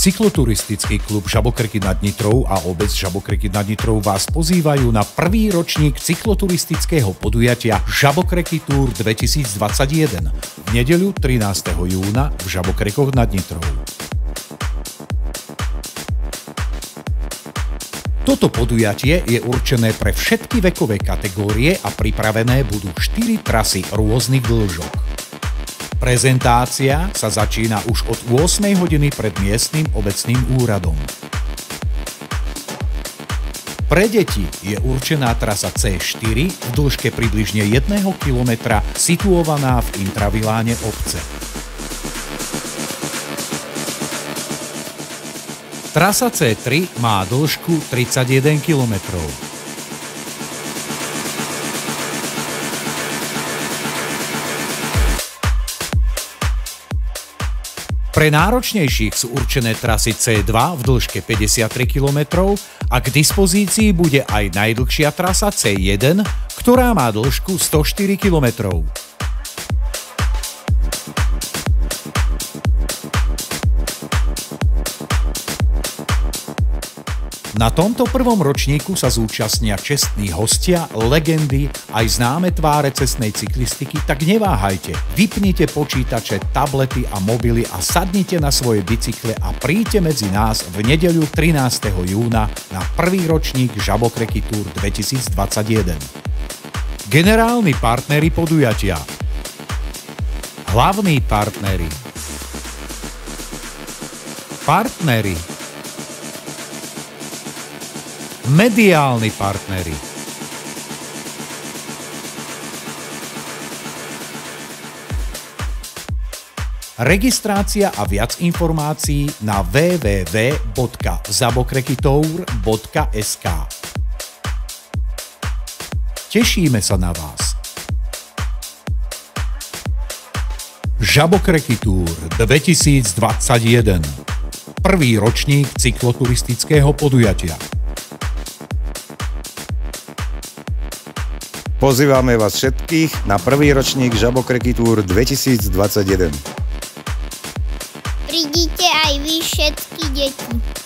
Cykloturistický klub Žabokreky nad Nitrou a obec Žabokreky nad Nitrou vás pozývajú na prvý ročník cykloturistického podujatia Žabokreky Tour 2021 v nedeľu 13. júna v Žabokrekoch nad Nitrou. Toto podujatie je určené pre všetky vekové kategórie a pripravené budú 4 trasy rôznych dĺžok. Prezentácia sa začína už od 8 hodiny pred miestnym obecným úradom. Pre deti je určená trasa C4 v dĺžke približne 1 kilometra situovaná v intraviláne obce. Trasa C3 má dĺžku 31 kilometrov. Pre náročnejších sú určené trasy C2 v dĺžke 53 km a k dispozícii bude aj najdlhšia trasa C1, ktorá má dĺžku 104 km. Na tomto prvom ročníku sa zúčastnia čestní hostia, legendy, aj známe tváre cestnej cyklistiky, tak neváhajte, vypnite počítače, tablety a mobily a sadnite na svoje bicykle a príďte medzi nás v nedeľu 13. júna na prvý ročník Žabokreky Tour 2021. Generálni partneri podujatia. Hlavní partneri. Mediálni partneri. Registrácia a viac informácií na www.zabokrekytour.sk. Tešíme sa na vás. Žabokreky Tour 2021. Prvý ročník cykloturistického podujatia. Pozývame vás všetkých na prvý ročník Žabokreky Tour 2021. Prídite aj vy všetky deti.